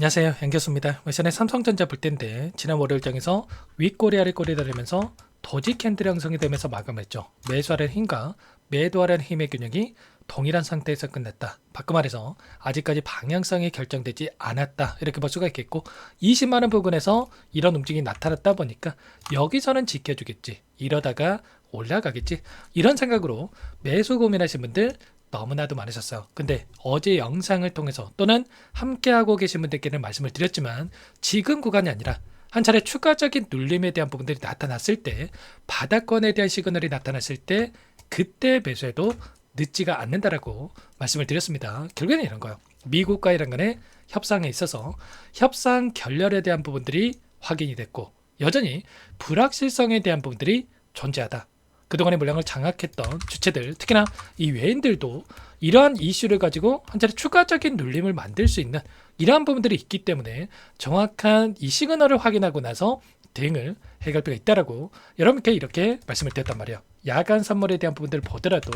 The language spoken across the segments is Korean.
안녕하세요, 양교수입니다. 예전에 삼성전자 볼 때인데 지난 월요일장에서 윗꼬리 아랫꼬리 다르면서 도지 캔들 형성이 되면서 마감했죠. 매수하는 힘과 매도하는 힘의 균형이 동일한 상태에서 끝냈다. 바꿔 말해서 아직까지 방향성이 결정되지 않았다, 이렇게 볼 수가 있겠고, 20만원 부근에서 이런 움직임이 나타났다 보니까 여기서는 지켜주겠지, 이러다가 올라가겠지, 이런 생각으로 매수 고민하신 분들 너무나도 많으셨어요. 근데 어제 영상을 통해서 또는 함께하고 계신 분들께는 말씀을 드렸지만, 지금 구간이 아니라 한 차례 추가적인 눌림에 대한 부분들이 나타났을 때, 바닥권에 대한 시그널이 나타났을 때 그때 매수해도 늦지가 않는다라고 말씀을 드렸습니다. 결국에는 이런 거예요. 미국과 이란 간의 협상에 있어서 협상 결렬에 대한 부분들이 확인이 됐고, 여전히 불확실성에 대한 부분들이 존재하다. 그동안의 물량을 장악했던 주체들, 특히나 이 외인들도 이러한 이슈를 가지고 한 차례 추가적인 눌림을 만들 수 있는 이러한 부분들이 있기 때문에 정확한 이 시그널을 확인하고 나서 대응을 해갈 필요가 있다라고 여러분께 이렇게 말씀을 드렸단 말이에요. 야간 선물에 대한 부분들을 보더라도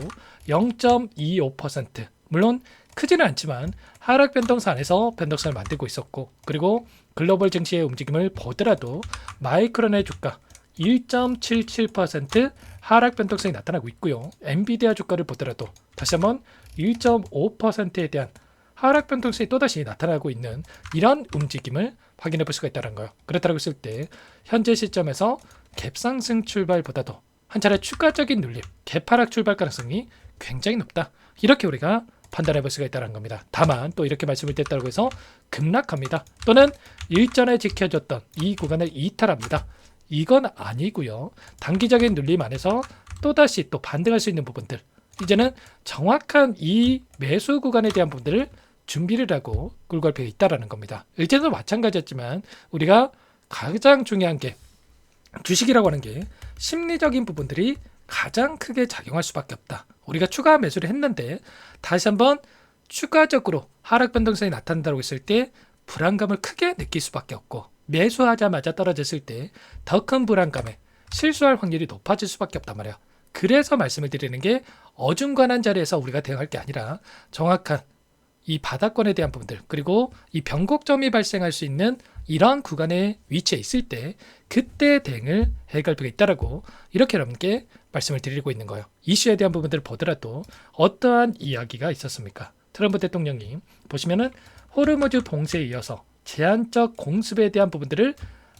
0.25%, 물론 크지는 않지만 하락 변동선 안에서 변동선을 만들고 있었고, 그리고 글로벌 증시의 움직임을 보더라도 마이크론의 주가 1.77% 하락 변동성이 나타나고 있고요. 엔비디아 주가를 보더라도 다시 한번 1.5%에 대한 하락 변동성이 또다시 나타나고 있는 이런 움직임을 확인해 볼 수가 있다는 거예요. 그렇다고 했을 때 현재 시점에서 갭상승 출발보다도 한 차례 추가적인 눌림, 갭하락 출발 가능성이 굉장히 높다, 이렇게 우리가 판단해 볼 수가 있다는 겁니다. 다만 또 이렇게 말씀을 드렸다고 해서 급락합니다, 또는 일전에 지켜줬던 이 구간을 이탈합니다, 이건 아니고요. 단기적인 눌림 안에서 또다시 또 반등할 수 있는 부분들, 이제는 정확한 이 매수 구간에 대한 부분들을 준비를 하고 끌고 갈 필요가 있다는 겁니다. 일제도 마찬가지였지만 우리가 가장 중요한 게, 주식이라고 하는 게 심리적인 부분들이 가장 크게 작용할 수밖에 없다. 우리가 추가 매수를 했는데 다시 한번 추가적으로 하락 변동성이 나타난다고 했을 때 불안감을 크게 느낄 수밖에 없고, 매수하자마자 떨어졌을 때 더 큰 불안감에 실수할 확률이 높아질 수밖에 없단 말이에요. 그래서 말씀을 드리는 게, 어중간한 자리에서 우리가 대응할 게 아니라 정확한 이 바닥권에 대한 부분들, 그리고 이 변곡점이 발생할 수 있는 이러한 구간의 위치에 있을 때 그때 대응을 해갈 필요가 있다라고 이렇게 여러분께 말씀을 드리고 있는 거예요. 이슈에 대한 부분들을 보더라도 어떠한 이야기가 있었습니까? 트럼프 대통령이 보시면은 호르무즈 봉쇄에 이어서 제한적 공습에 대한 부분들을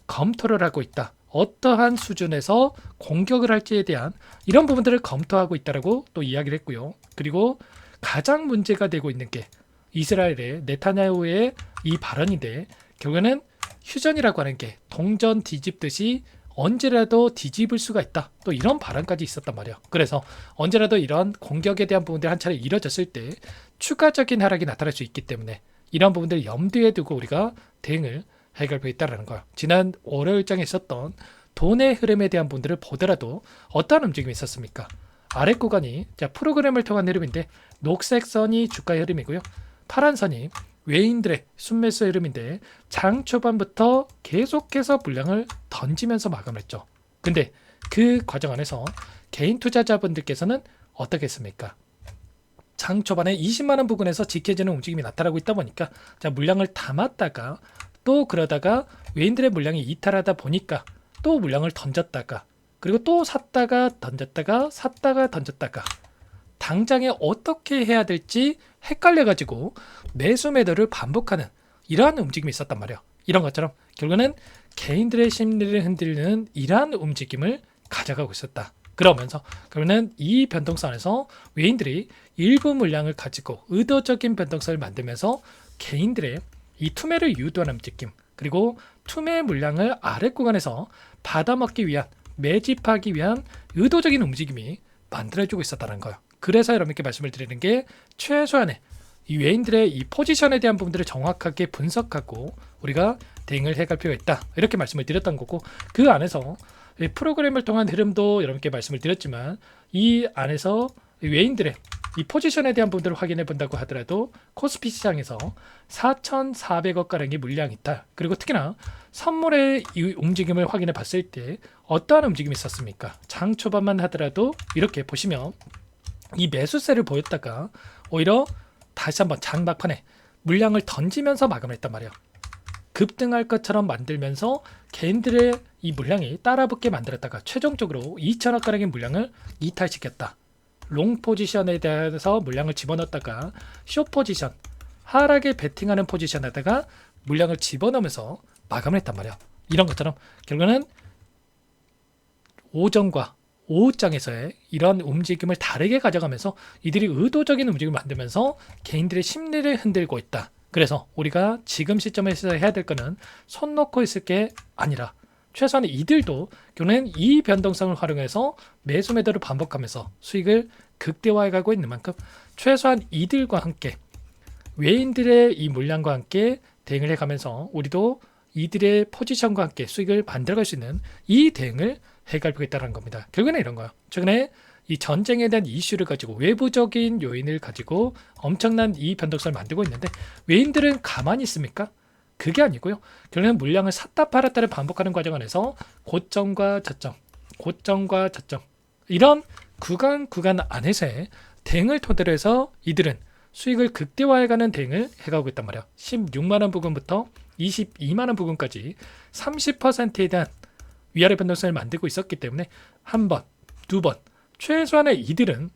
검토를 하고 있다, 어떠한 수준에서 공격을 할지에 대한 이런 부분들을 검토하고 있다라고 또 이야기를 했고요. 그리고 가장 문제가 되고 있는 게 이스라엘의 네타냐후의 이 발언인데, 결국에는 휴전이라고 하는 게 동전 뒤집듯이 언제라도 뒤집을 수가 있다, 또 이런 발언까지 있었단 말이에요. 그래서 언제라도 이런 공격에 대한 부분들이 한 차례 이뤄졌을 때 추가적인 하락이 나타날 수 있기 때문에 이런 부분들을 염두에 두고 우리가 대응을 해갈 필요가 있다는 거예요. 지난 월요일장에 있었던 돈의 흐름에 대한 부분들을 보더라도 어떠한 움직임이 있었습니까? 아랫 구간이 프로그램을 통한 흐름인데, 녹색 선이 주가의 흐름이고요, 파란 선이 외인들의 순매수 흐름인데, 장 초반부터 계속해서 물량을 던지면서 마감을 했죠. 근데 그 과정 안에서 개인 투자자분들께서는 어떻게 했습니까? 장 초반에 20만원 부근에서 지켜지는 움직임이 나타나고 있다 보니까 물량을 담았다가 또 그러다가 외인들의 물량이 이탈하다 보니까 또 물량을 던졌다가, 그리고 또 샀다가 던졌다가 샀다가 던졌다가, 당장에 어떻게 해야 될지 헷갈려가지고 매수 매도를 반복하는 이러한 움직임이 있었단 말이에요. 이런 것처럼 결국에는 개인들의 심리를 흔들는 이러한 움직임을 가져가고 있었다. 그러면서 그러면 이 변동선에서 외인들이 일부 물량을 가지고 의도적인 변동선을 만들면서 개인들의 이 투매를 유도하는 움직임, 그리고 투매 물량을 아래 구간에서 받아먹기 위한, 매집하기 위한 의도적인 움직임이 만들어지고 있었다는 거예요. 그래서 여러분께 말씀을 드리는 게, 최소한의 이 외인들의 이 포지션에 대한 부분들을 정확하게 분석하고 우리가 대응을 해갈 필요가 있다, 이렇게 말씀을 드렸던 거고, 그 안에서 프로그램을 통한 흐름도 여러분께 말씀을 드렸지만, 이 안에서 외인들의 이 포지션에 대한 부분들을 확인해 본다고 하더라도 코스피 시장에서 4,400억 가량의 물량 이탈, 그리고 특히나 선물의 이 움직임을 확인해 봤을 때 어떠한 움직임이 있었습니까? 장 초반만 하더라도 이렇게 보시면 이 매수세를 보였다가 오히려 다시 한번 장 막판에 물량을 던지면서 마감을 했단 말이에요. 급등할 것처럼 만들면서 개인들의 이 물량이 따라붙게 만들었다가 최종적으로 2천억 가량의 물량을 이탈시켰다. 롱 포지션에 대해서 물량을 집어넣었다가 숏 포지션, 하락에 베팅하는 포지션에다가 물량을 집어넣으면서 마감을 했단 말이야. 이런 것처럼 결국은 오전과 오후장에서의 이런 움직임을 다르게 가져가면서 이들이 의도적인 움직임을 만들면서 개인들의 심리를 흔들고 있다. 그래서 우리가 지금 시점에서 해야 될 거는 손 놓고 있을 게 아니라 최소한 이들도 결국은 이 변동성을 활용해서 매수 매도를 반복하면서 수익을 극대화해 가고 있는 만큼 최소한 이들과 함께 외인들의 이 물량과 함께 대응을 해가면서 우리도 이들의 포지션과 함께 수익을 만들어갈 수 있는 이 대응을 해갈 필요가 있다는 겁니다. 결국에는 이런 거예요. 최근에 이 전쟁에 대한 이슈를 가지고 외부적인 요인을 가지고 엄청난 이 변동성을 만들고 있는데 외인들은 가만히 있습니까? 그게 아니고요. 결국에는 물량을 샀다 팔았다를 반복하는 과정 안에서 고점과 저점, 고점과 저점 이런 구간 안에서의 대응을 토대로 해서 이들은 수익을 극대화해가는 대응을 해가고 있단 말이야. 16만원 부근부터 22만원 부근까지 30%에 대한 위아래 변동성을 만들고 있었기 때문에 한 번, 두 번, 최소한의 이들은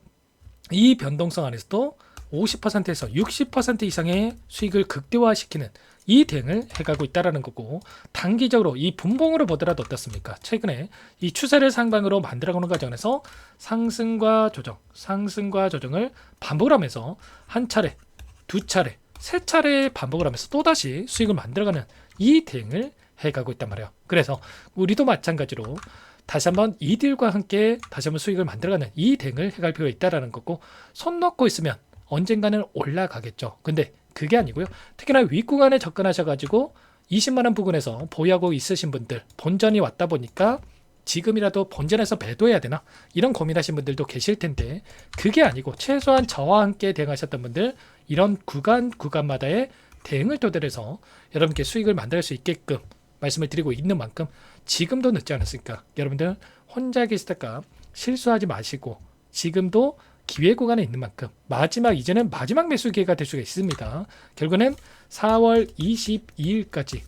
이 변동성 안에서도 50%에서 60% 이상의 수익을 극대화시키는 이 대응을 해가고 있다는 거고, 단기적으로 이 분봉으로 보더라도 어떻습니까? 최근에 이 추세를 상방으로 만들어가는 과정에서 상승과 조정, 상승과 조정을 반복을 하면서 한 차례, 두 차례, 세 차례 반복을 하면서 또다시 수익을 만들어가는 이 대응을 해가고 있단 말이에요. 그래서 우리도 마찬가지로 다시 한번 이들과 함께 다시 한번 수익을 만들어가는 이 대응을 해갈 필요가 있다는 거고, 손 놓고 있으면 언젠가는 올라가겠죠. 근데 그게 아니고요. 특히나 윗구간에 접근하셔가지고 20만원 부근에서 보유하고 있으신 분들, 본전이 왔다 보니까 지금이라도 본전에서 배도해야 되나? 이런 고민하신 분들도 계실 텐데 그게 아니고 최소한 저와 함께 대응하셨던 분들, 이런 구간마다의 대응을 토대로 해서 여러분께 수익을 만들 수 있게끔 말씀을 드리고 있는 만큼 지금도 늦지 않았으니까 여러분들 혼자 계실 때가 실수하지 마시고 지금도 기회 구간에 있는 만큼 이제는 마지막 매수 기회가 될 수가 있습니다. 결국은 4월 22일까지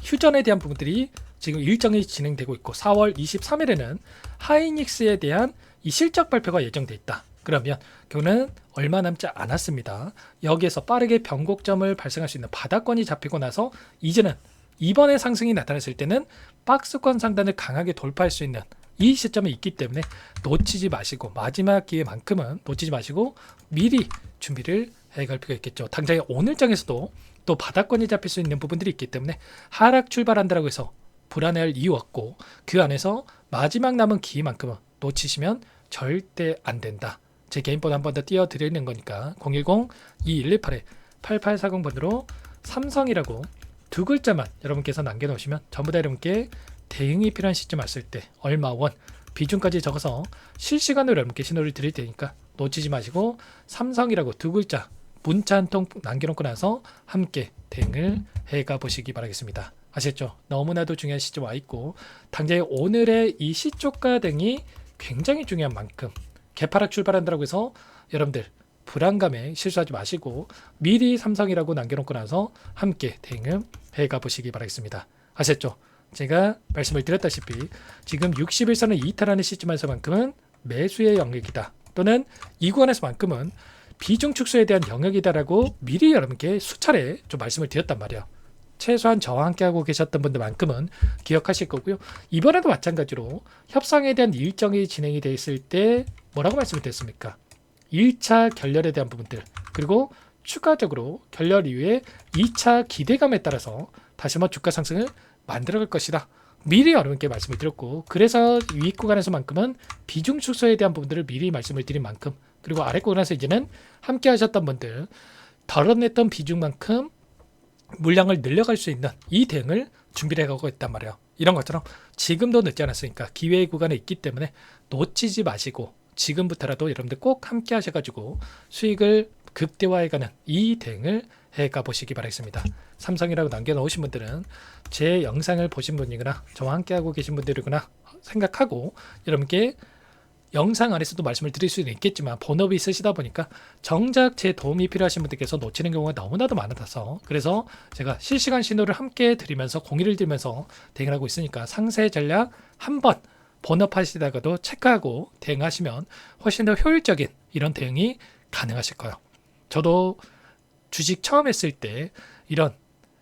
휴전에 대한 부분들이 지금 일정이 진행되고 있고 4월 23일에는 하이닉스에 대한 이 실적 발표가 예정돼 있다. 그러면 결국은 얼마 남지 않았습니다. 여기에서 빠르게 변곡점을 발생할 수 있는 바닥권이 잡히고 나서 이제는 이번에 상승이 나타났을 때는 박스권 상단을 강하게 돌파할 수 있는 이 시점이 있기 때문에 놓치지 마시고, 마지막 기회만큼은 놓치지 마시고 미리 준비를 해갈 필요가 있겠죠. 당장에 오늘장에서도 또 바닥권이 잡힐 수 있는 부분들이 있기 때문에 하락 출발한다고 해서 불안해할 이유 없고, 그 안에서 마지막 남은 기회만큼은 놓치시면 절대 안 된다. 제 개인번호 한 번 더 띄워드리는 거니까 010-2118-8840번으로 삼성이라고 두 글자만 여러분께서 남겨놓으시면 전부 다 여러분께 대응이 필요한 시점 왔을 때 얼마 원 비중까지 적어서 실시간으로 여러분께 신호를 드릴 테니까 놓치지 마시고 삼성이라고 두 글자 문자 한 통 남겨놓고 나서 함께 대응을 해가 보시기 바라겠습니다. 아셨죠? 너무나도 중요한 시점 와 있고 당장에 오늘의 이 시초가 등이 굉장히 중요한 만큼 개파락 출발한다고 해서 여러분들 불안감에 실수하지 마시고 미리 삼성이라고 남겨놓고 나서 함께 대응 해가 보시기 바라겠습니다. 아셨죠? 제가 말씀을 드렸다시피 지금 60일선을 이탈하는 시점에서만큼은 매수의 영역이다, 또는 이 구간에서만큼은 비중 축소에 대한 영역이다라고 미리 여러분께 수차례 좀 말씀을 드렸단 말이에요. 최소한 저와 함께 하고 계셨던 분들만큼은 기억하실 거고요. 이번에도 마찬가지로 협상에 대한 일정이 진행이 돼 있을 때 뭐라고 말씀을 드렸습니까? 1차 결렬에 대한 부분들, 그리고 추가적으로 결렬 이후에 2차 기대감에 따라서 다시 한번 주가 상승을 만들어갈 것이다. 미리 여러분께 말씀을 드렸고, 그래서 위 구간에서만큼은 비중 축소에 대한 부분들을 미리 말씀을 드린 만큼, 그리고 아래 구간에서 이제는 함께 하셨던 분들 덜어냈던 비중만큼 물량을 늘려갈 수 있는 이 대응을 준비를 해가고 있단 말이에요. 이런 것처럼 지금도 늦지 않았으니까 기회의 구간에 있기 때문에 놓치지 마시고 지금부터라도 여러분들 꼭 함께 하셔가지고 수익을 극대화해가는 이 대응을 해가 보시기 바라겠습니다. 삼성이라고 남겨놓으신 분들은 제 영상을 보신 분이거나 저와 함께하고 계신 분들이거나 생각하고 여러분께 영상 안에서도 말씀을 드릴 수는 있겠지만 본업이 있으시다 보니까 정작 제 도움이 필요하신 분들께서 놓치는 경우가 너무나도 많아서, 그래서 제가 실시간 신호를 함께 드리면서 공유를 드리면서 대응을 하고 있으니까 상세 전략 한번 본업하시다가도 체크하고 대응하시면 훨씬 더 효율적인 이런 대응이 가능하실 거예요. 저도 주식 처음 했을 때 이런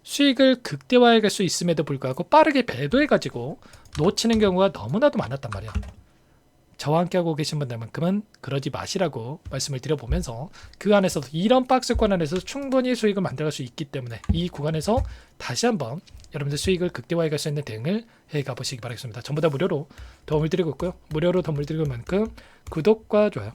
수익을 극대화해 갈 수 있음에도 불구하고 빠르게 배도해가지고 놓치는 경우가 너무나도 많았단 말이야. 저와 함께 하고 계신 분들만큼은 그러지 마시라고 말씀을 드려보면서, 그 안에서도 이런 박스권 안에서 충분히 수익을 만들어갈 수 있기 때문에 이 구간에서 다시 한번 여러분들 수익을 극대화해 갈 수 있는 대응을 해가 보시기 바라겠습니다. 전부 다 무료로 도움을 드리고 있고요. 무료로 도움을 드리는 만큼 구독과 좋아요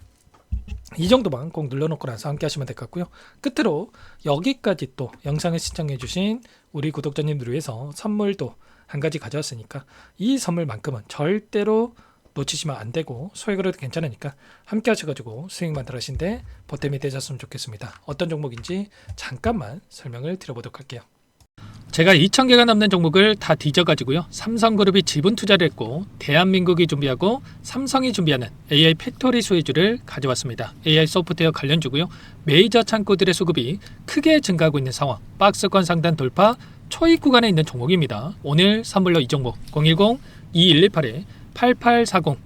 이 정도만 꼭 눌러놓고 나서 함께 하시면 될 것 같고요. 끝으로 여기까지 또 영상을 시청해 주신 우리 구독자님들을 위해서 선물도 한 가지 가져왔으니까 이 선물만큼은 절대로 놓치시면 안 되고, 소액으로도 괜찮으니까 함께 하셔가지고 수익 만들어가신데 보탬이 되셨으면 좋겠습니다. 어떤 종목인지 잠깐만 설명을 드려보도록 할게요. 제가 2,000개가 넘는 종목을 다 뒤져가지고요, 삼성그룹이 지분 투자를 했고 대한민국이 준비하고 삼성이 준비하는 AI 팩토리 수혜주를 가져왔습니다. AI 소프트웨어 관련주고요. 메이저 창고들의 수급이 크게 증가하고 있는 상황, 박스권 상단 돌파 초입 구간에 있는 종목입니다. 오늘 선물로 이 종목 010-2118-8840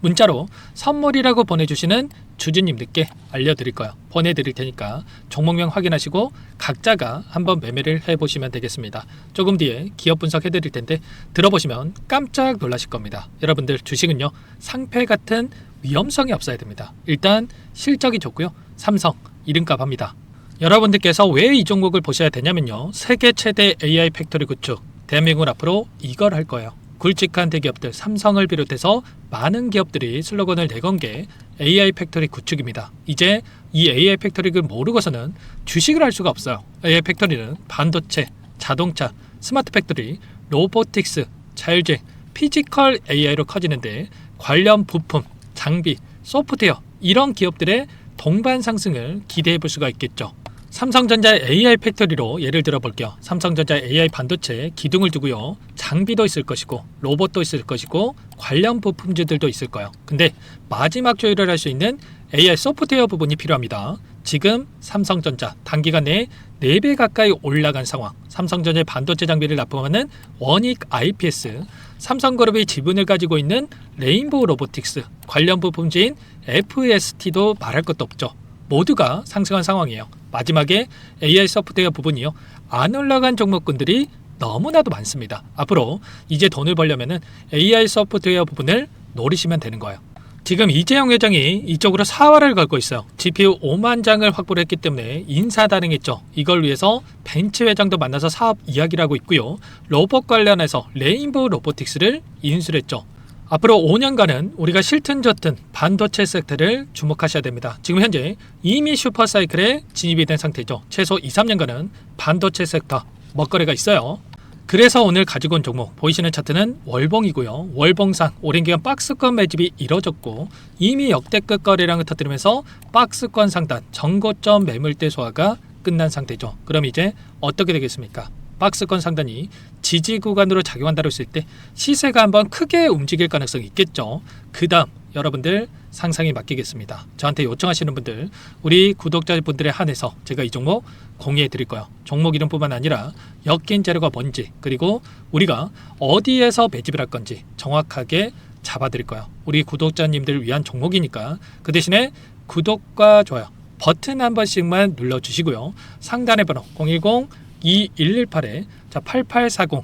문자로 선물이라고 보내주시는 주주님들께 알려드릴 거예요. 보내드릴 테니까 종목명 확인하시고 각자가 한번 매매를 해보시면 되겠습니다. 조금 뒤에 기업 분석해드릴 텐데 들어보시면 깜짝 놀라실 겁니다. 여러분들 주식은요, 상패 같은 위험성이 없어야 됩니다. 일단 실적이 좋고요, 삼성 이름값 합니다. 여러분들께서 왜 이 종목을 보셔야 되냐면요, 세계 최대 AI 팩토리 구축, 대한민국은 앞으로 이걸 할 거예요. 굵직한 대기업들 삼성을 비롯해서 많은 기업들이 슬로건을 내건 게 AI 팩토리 구축입니다. 이제 이 AI 팩토리를 모르고서는 주식을 할 수가 없어요. AI 팩토리는 반도체, 자동차, 스마트 팩토리, 로보틱스, 자율주행, 피지컬 AI로 커지는데 관련 부품, 장비, 소프트웨어 이런 기업들의 동반 상승을 기대해 볼 수가 있겠죠. 삼성전자의 AI 팩토리로 예를 들어 볼게요. 삼성전자 AI 반도체 기둥을 두고요, 장비도 있을 것이고 로봇도 있을 것이고 관련 부품주들도 있을 거예요. 근데 마지막 조율을 할 수 있는 AI 소프트웨어 부분이 필요합니다. 지금 삼성전자 단기간 내에 4배 가까이 올라간 상황, 삼성전자의 반도체 장비를 납품하는 원익 IPS, 삼성그룹이 지분을 가지고 있는 레인보우 로보틱스, 관련 부품주인 FST도 말할 것도 없죠. 모두가 상승한 상황이에요. 마지막에 AI 소프트웨어 부분이요, 안 올라간 종목군들이 너무나도 많습니다. 앞으로 이제 돈을 벌려면 AI 소프트웨어 부분을 노리시면 되는 거예요. 지금 이재용 회장이 이쪽으로 사활을 걸고 있어요. GPU 5만 장을 확보를 했기 때문에 인사단행했죠. 이걸 위해서 벤츠 회장도 만나서 사업 이야기를 하고 있고요. 로봇 관련해서 레인보우 로보틱스를 인수를 했죠. 앞으로 5년간은 우리가 싫든 좋든 반도체 섹터를 주목하셔야 됩니다. 지금 현재 이미 슈퍼사이클에 진입이 된 상태죠. 최소 2-3년간은 반도체 섹터 먹거리가 있어요. 그래서 오늘 가지고 온 종목 보이시는 차트는 월봉이고요. 월봉상 오랜 기간 박스권 매집이 이뤄졌고 이미 역대급 거래량을 터뜨리면서 박스권 상단 전고점 매물대 소화가 끝난 상태죠. 그럼 이제 어떻게 되겠습니까? 박스권 상단이 지지 구간으로 작용한다고 했을 때 시세가 한번 크게 움직일 가능성이 있겠죠. 그 다음 여러분들 상상에 맡기겠습니다. 저한테 요청하시는 분들, 우리 구독자분들에 한해서 제가 이 종목 공유해 드릴 거예요. 종목 이름뿐만 아니라 엮인 재료가 뭔지, 그리고 우리가 어디에서 매집을 할 건지 정확하게 잡아 드릴 거예요. 우리 구독자님들을 위한 종목이니까 그 대신에 구독과 좋아요 버튼 한 번씩만 눌러주시고요. 상단의 번호 010-2118-8840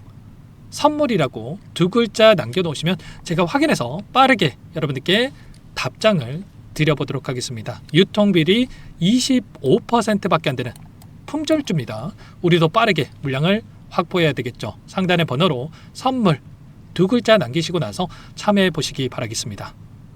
선물이라고 2글자 남겨놓으시면 제가 확인해서 빠르게 여러분들께 답장을 드려보도록 하겠습니다. 유통비리 25%밖에 안 되는 품절주입니다. 우리도 빠르게 물량을 확보해야 되겠죠. 상단의 번호로 선물 2글자 남기시고 나서 참여해 보시기 바라겠습니다.